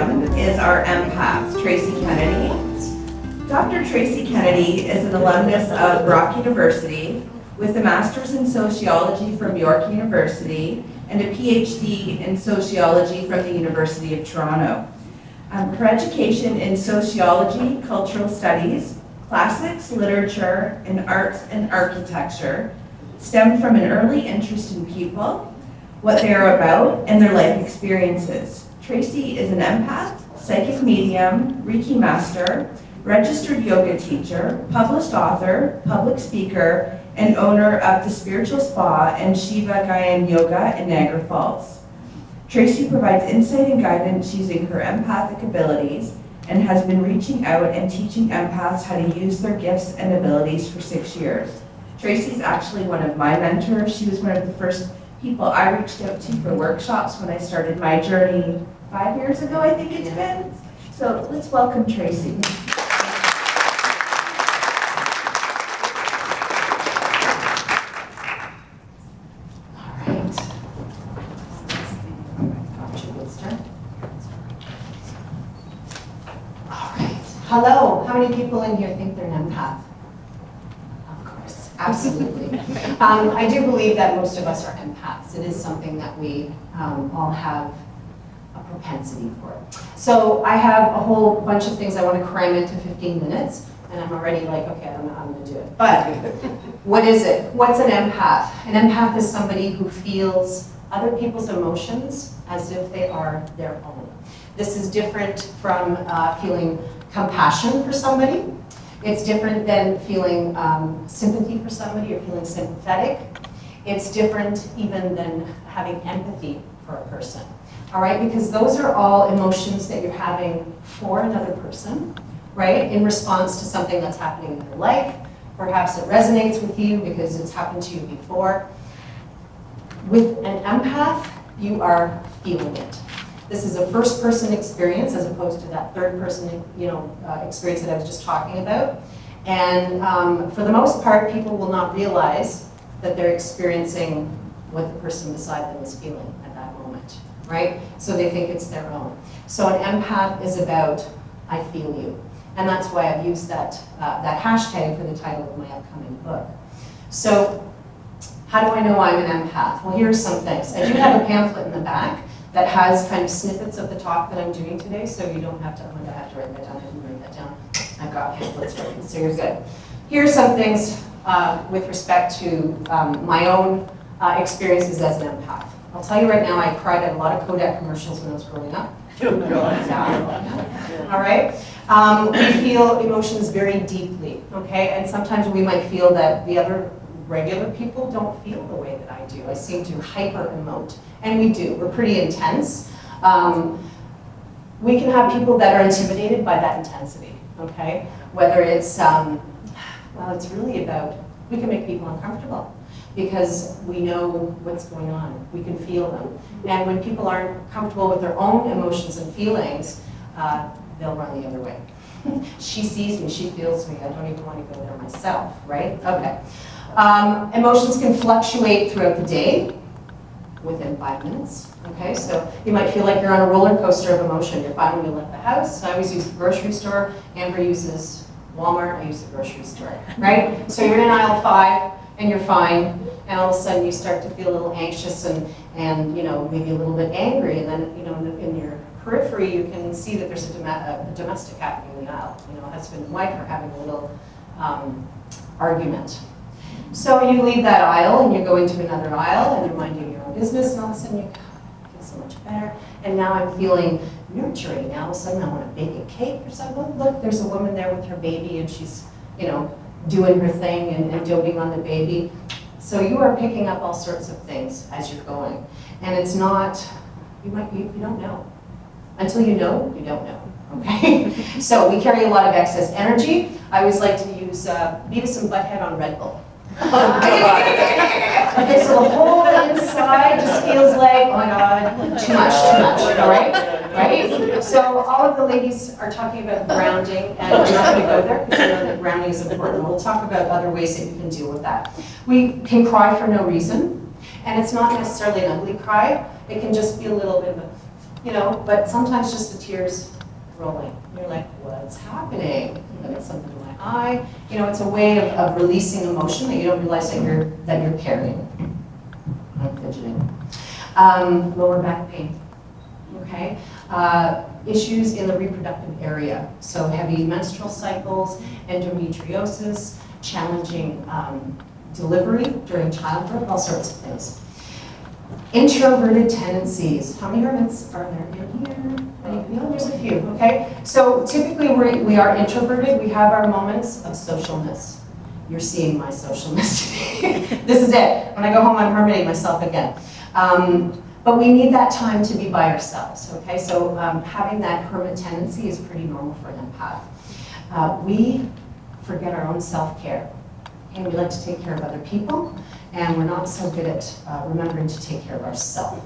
podium is our empath, Tracy Kennedy. Dr. Tracy Kennedy is an alumnus of Brock University with a master's in sociology from York University and a PhD in sociology from the University of Toronto. Her education in sociology, cultural studies, classics, literature, and arts and architecture stemmed from an early interest in people, what they are about, and their life experiences. Tracy is an empath, psychic medium, Reiki master, registered yoga teacher, published author, public speaker, and owner of the Spiritual Spa and Shiva Gyan Yoga in Niagara Falls. Tracy provides insight and guidance using her empathic abilities and has been reaching out and teaching empaths how to use their gifts and abilities for 6 years. Tracy's actually one of my mentors. She was one of the first people I reached out to for workshops when I started my journey 5 years ago, I think it's been. So let's welcome Tracy. Hello, how many people in here think they're an empath? Of course, absolutely. I do believe that most of us are empaths. It is something that we all have a propensity for. So I have a whole bunch of things I want to cram into 15 minutes, and I'm already like, okay, I'm going to do it. But what is it? What's an empath? An empath is somebody who feels other people's emotions as if they are their own. This is different from feeling compassion for somebody. It's different than feeling sympathy for somebody or feeling sympathetic. It's different even than having empathy for a person. All right, because those are all emotions that you're having for another person, right? In response to something that's happening in your life. Perhaps it resonates with you because it's happened to you before. With an empath, you are feeling it. This is a first-person experience as opposed to that third-person, experience that I was just talking about. And for the most part, people will not realize that they're experiencing what the person beside them is feeling at that moment, right? So they think it's their own. So an empath is about, I feel you. And that's why I've used that hashtag for the title of my upcoming book. So how do I know I'm an empath? Well, here's some things. I do have a pamphlet in the back that has kind of snippets of the talk that I'm doing today, so you don't have to, I'm gonna have to write that down, I didn't write that down. I've got pamphlets written, so you're good. Here's some things with respect to my own experiences as an empath. I'll tell you right now, I cried at a lot of Kodak commercials when I was growing up. All right? We feel emotions very deeply, okay? And sometimes we might feel that the other regular people don't feel the way that I do. I seem to hyper-emote. And we do. We're pretty intense. We can have people that are intimidated by that intensity, okay? Whether it's, well, it's really about, we can make people uncomfortable because we know what's going on. We can feel them. And when people aren't comfortable with their own emotions and feelings, they'll run the other way. She sees me, she feels me, I don't even want to go there myself, right? Okay. Emotions can fluctuate throughout the day within 5 minutes, okay? So you might feel like you're on a roller coaster of emotion. You're fine when you left the house. I always use the grocery store. Amber uses Walmart. I use the grocery store, right? So you're in aisle 5 and you're fine, and all of a sudden you start to feel a little anxious and maybe a little bit angry, and then in your periphery you can see that there's a domestic happening in the aisle. A husband and wife are having a little argument. So you leave that aisle and you go into another aisle and you're minding your own business, and all of a sudden you feel so much better. And now I'm feeling nurturing. Now all of a sudden I want to bake a cake or something. Look, there's a woman there with her baby and she's, doing her thing and doting on the baby. So you are picking up all sorts of things as you're going. And it's not, you don't know. Until you know, you don't know. Okay? So we carry a lot of excess energy. I always like to use Beavis and Butthead on Red Bull. Okay, so the whole inside just feels like, oh my God, too much, all right? Right? So all of the ladies are talking about grounding, and I'm not going to go there because I know that grounding is important. We'll talk about other ways that you can deal with that. We can cry for no reason, and it's not necessarily an ugly cry. It can just be a little bit of a but sometimes just the tears rolling. You're like, what's happening? And then it's something in my eye. It's a way of releasing emotion that you don't realize that you're carrying. I'm fidgeting. Lower back pain, okay? Issues in the reproductive area. So heavy menstrual cycles, endometriosis, challenging delivery during childbirth, all sorts of things. Introverted tendencies. How many hermits are there in here? There's a few, okay? So typically we are introverted. We have our moments of socialness. You're seeing my socialness today. This is it. When I go home, I'm hermiting myself again. But we need that time to be by ourselves, okay? So having that hermit tendency is pretty normal for an empath. We forget our own self-care. Okay? We like to take care of other people, and we're not so good at remembering to take care of ourselves.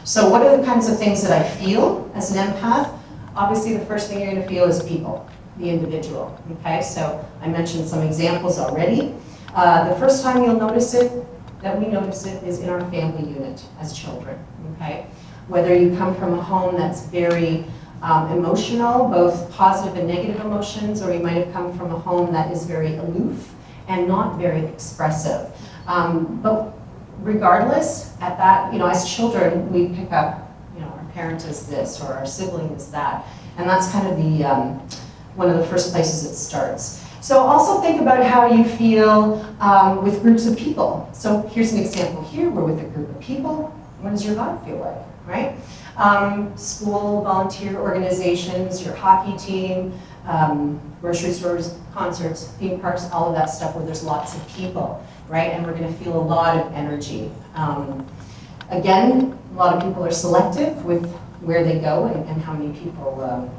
So what are the kinds of things that I feel as an empath? Obviously, the first thing you're going to feel is people, the individual, okay? So I mentioned some examples already. The first time you'll notice it, that we notice it, is in our family unit as children, okay? Whether you come from a home that's very emotional, both positive and negative emotions, or you might have come from a home that is very aloof and not very expressive. But regardless, at that, as children, we pick up, our parent is this, or our sibling is that. And that's kind of the, one of the first places it starts. So also think about how you feel with groups of people. So here's an example here. We're with a group of people. What does your life feel like, right? School, volunteer organizations, your hockey team, grocery stores, concerts, theme parks, all of that stuff where there's lots of people, right? And we're going to feel a lot of energy. Again, a lot of people are selective with where they go and how many people,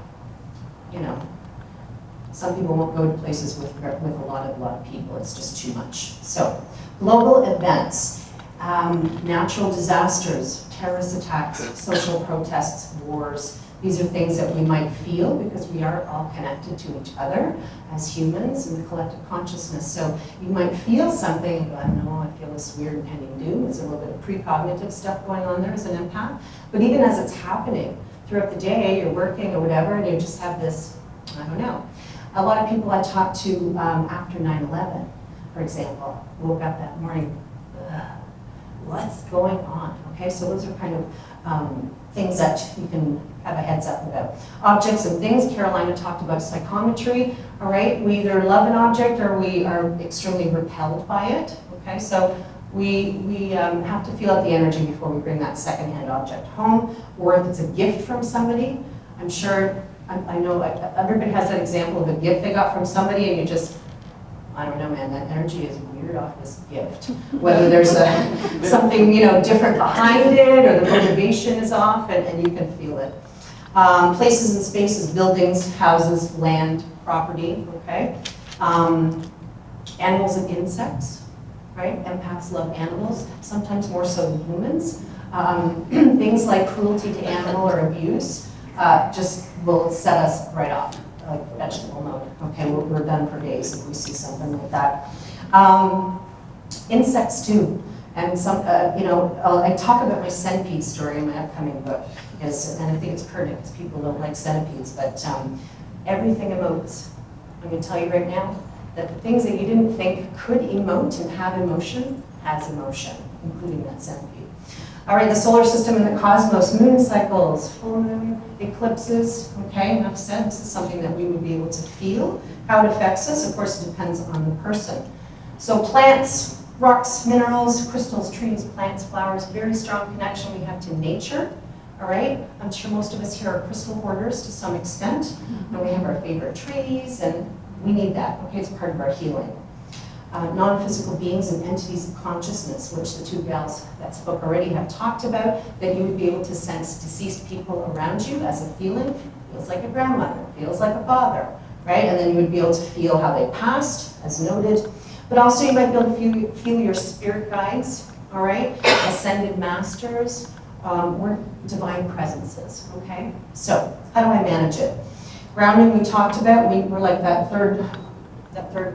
some people won't go to places with a lot of people. It's just too much. So, global events, natural disasters, terrorist attacks, social protests, wars. These are things that we might feel because we are all connected to each other as humans in the collective consciousness. So you might feel something, I don't know, I feel this weird impending doom. There's a little bit of precognitive stuff going on there as an empath. But even as it's happening throughout the day, you're working or whatever, and you just have this, I don't know. A lot of people I talked to after 9/11, for example, woke up that morning, what's going on? Okay, so those are kind of things that you can have a heads up about. Objects and things, Carolina talked about psychometry, all right? We either love an object or we are extremely repelled by it, okay? So we have to feel out the energy before we bring that secondhand object home, or if it's a gift from somebody, I'm sure, I know everybody has that example of a gift they got from somebody and you just, I don't know, man, that energy is weird off this gift. Whether there's something, different behind it or the motivation is off and you can feel it. Places and spaces, buildings, houses, land, property, okay? Animals and insects, right? Empaths love animals, sometimes more so than humans. Things like cruelty to animal or abuse just will set us right off, like vegetable mode. Okay, we're done for days if we see something like that. Insects too, and some, I talk about my centipede story in my upcoming book, and I think it's pertinent because people don't like centipedes, but everything emotes. I'm going to tell you right now that the things that you didn't think could emote and have emotion has emotion, including that centipede. All right, the solar system and the cosmos, moon cycles, full moon, eclipses, okay, enough said. This is something that we would be able to feel. How it affects us, of course, it depends on the person. So plants, rocks, minerals, crystals, trees, plants, flowers, very strong connection we have to nature, all right? I'm sure most of us here are crystal hoarders to some extent, and we have our favorite trees, and we need that, okay? It's part of our healing. Non-physical beings and entities of consciousness, which the two gals that spoke already have talked about, that you would be able to sense deceased people around you as a feeling. Feels like a grandmother, feels like a father, right? And then you would be able to feel how they passed, as noted. But also you might be able to feel your spirit guides, all right? Ascended masters, or divine presences, okay? So, how do I manage it? Grounding we talked about, we're like that third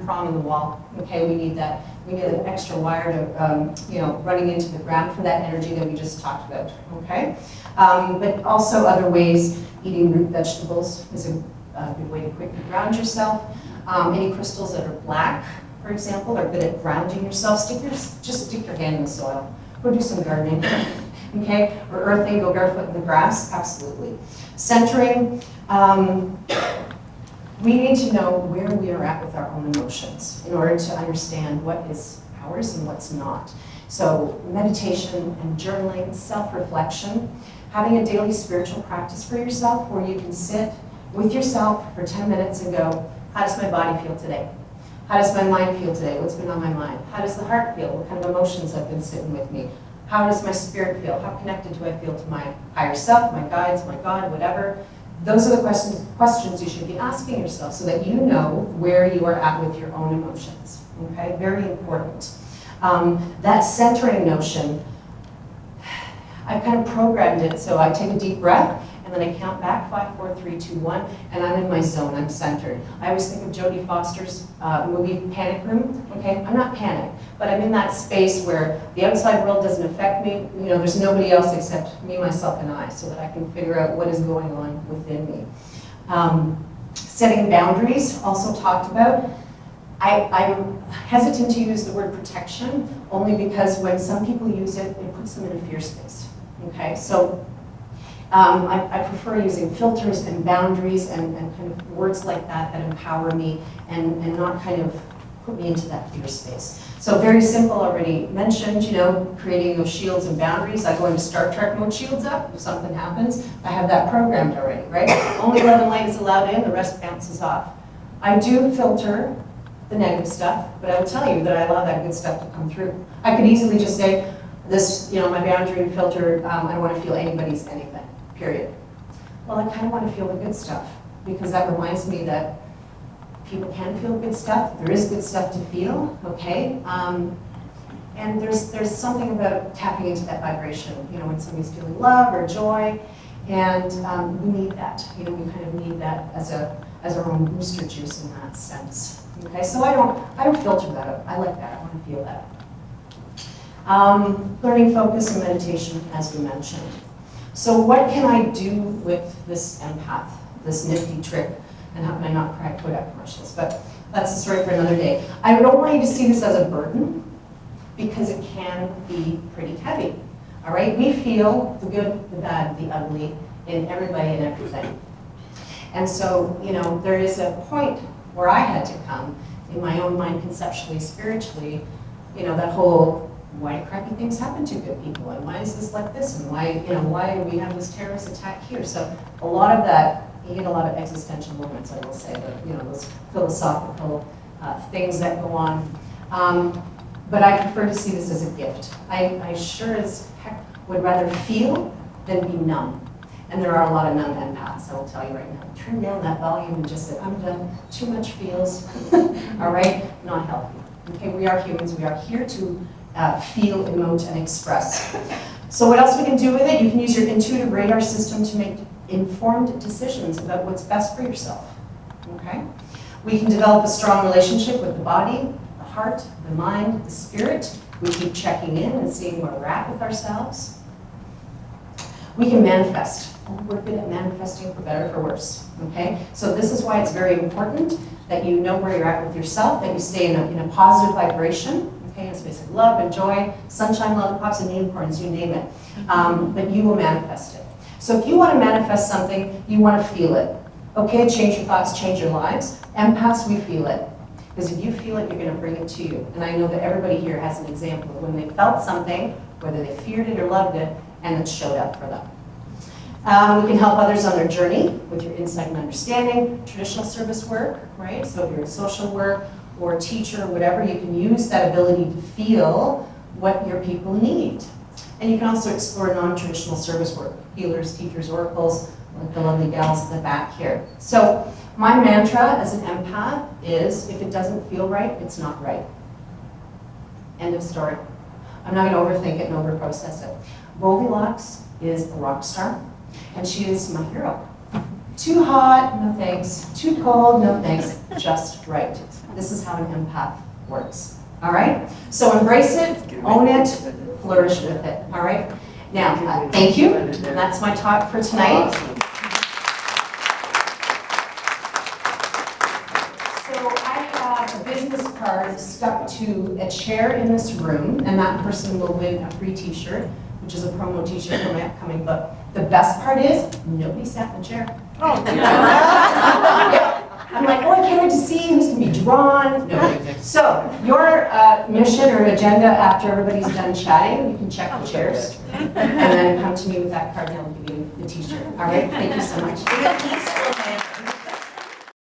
prong in the wall. Okay, we need that We need an extra wire to, running into the ground for that energy that we just talked about, okay? But also other ways, eating root vegetables is a good way to quickly ground yourself. Any crystals that are black, for example, are good at grounding yourself. Just stick your hand in the soil. Go do some gardening, okay? Or earthing, go barefoot in the grass, absolutely. Centering, we need to know where we are at with our own emotions in order to understand what is ours and what's not. So meditation and journaling, self-reflection, having a daily spiritual practice for yourself where you can sit with yourself for 10 minutes and go, how does my body feel today? How does my mind feel today? What's been on my mind? How does the heart feel? What kind of emotions have been sitting with me? How does my spirit feel? How connected do I feel to my higher self, my guides, my God, whatever? Those are the questions you should be asking yourself so that you know where you are at with your own emotions, okay? Very important. That centering notion, I've kind of programmed it, so I take a deep breath, and then I count back, 5, 4, 3, 2, 1, and I'm in my zone, I'm centered. I always think of Jodie Foster's movie Panic Room, okay? I'm not panicked, but I'm in that space where the outside world doesn't affect me, there's nobody else except me, myself, and I, so that I can figure out what is going on within me. Setting boundaries, also talked about. I'm hesitant to use the word protection, only because when some people use it, it puts them in a fear space, okay? So I prefer using filters and boundaries and kind of words like that empower me and not kind of put me into that fear space. So very simple, already mentioned, creating those shields and boundaries. I go into Star Trek mode, shields up. If something happens, I have that programmed already, right? Only love and light is allowed in, the rest bounces off. I do filter the negative stuff, but I will tell you that I allow that good stuff to come through. I could easily just say, this, my boundary and filter, I don't want to feel anybody's anything. Period. Well, I kind of want to feel the good stuff because that reminds me that people can feel good stuff. There is good stuff to feel, okay? And there's something about tapping into that vibration, when somebody's feeling love or joy, and we need that. We kind of need that as our own booster juice in that sense. Okay, so I don't filter that out. I like that. I want to feel that. Learning focus and meditation, as we mentioned. So what can I do with this empath, this nifty trick, and how can I not put out commercials? But that's a story for another day. I don't want you to see this as a burden because it can be pretty heavy. All right, we feel the good, the bad, the ugly in everybody and everything. And so, there is a point where I had to come in my own mind, conceptually, spiritually, that whole, why do crappy things happen to good people? And why is this like this? And why do we have this terrorist attack here? So a lot of that, you get a lot of existential moments, I will say, those philosophical things that go on. But I prefer to see this as a gift. I sure as heck would rather feel than be numb. And there are a lot of numb empaths, I will tell you right now. Turn down that volume and just say, I'm done. Too much feels, all right? Not healthy. Okay, we are humans. We are here to feel, emote, and express. So what else we can do with it? You can use your intuitive radar system to make informed decisions about what's best for yourself, okay? We can develop a strong relationship with the body, the heart, the mind, the spirit. We keep checking in and seeing where we're at with ourselves. We can manifest. We're good at manifesting for better or for worse, okay? So this is why it's very important that you know where you're at with yourself, that you stay in a positive vibration, okay? It's basically love and joy, sunshine, lollipops, and unicorns, you name it. But you will manifest it. So if you want to manifest something, you want to feel it. Okay, change your thoughts, change your lives. Empaths, we feel it. Because if you feel it, you're going to bring it to you. And I know that everybody here has an example of when they felt something, whether they feared it or loved it, and it showed up for them. We can help others on their journey with your insight and understanding, traditional service work, right? So if you're in social work or a teacher or whatever, you can use that ability to feel what your people need. And you can also explore non-traditional service work, healers, teachers, oracles, like the lovely gals at the back here. So my mantra as an empath is, if it doesn't feel right, it's not right. End of story. I'm not going to overthink it and overprocess it. Goldilocks is a rock star, and she is my hero. Too hot, no thanks. Too cold, no thanks. Just right. This is how an empath works. all right? So embrace it, own it, flourish with it, all right? Now, thank you, and that's my talk for tonight. So I have a business card stuck to a chair in this room, and that person will win a free t-shirt, which is a promo t-shirt for my upcoming book. The best part is, nobody sat in the chair. Oh. I'm like, oh, I can't wait to see who's going to be drawn. No. So, your mission or agenda after everybody's done chatting, you can check the chairs. And then come to me with that card and I'll give you the t-shirt. All right? Thank you so much.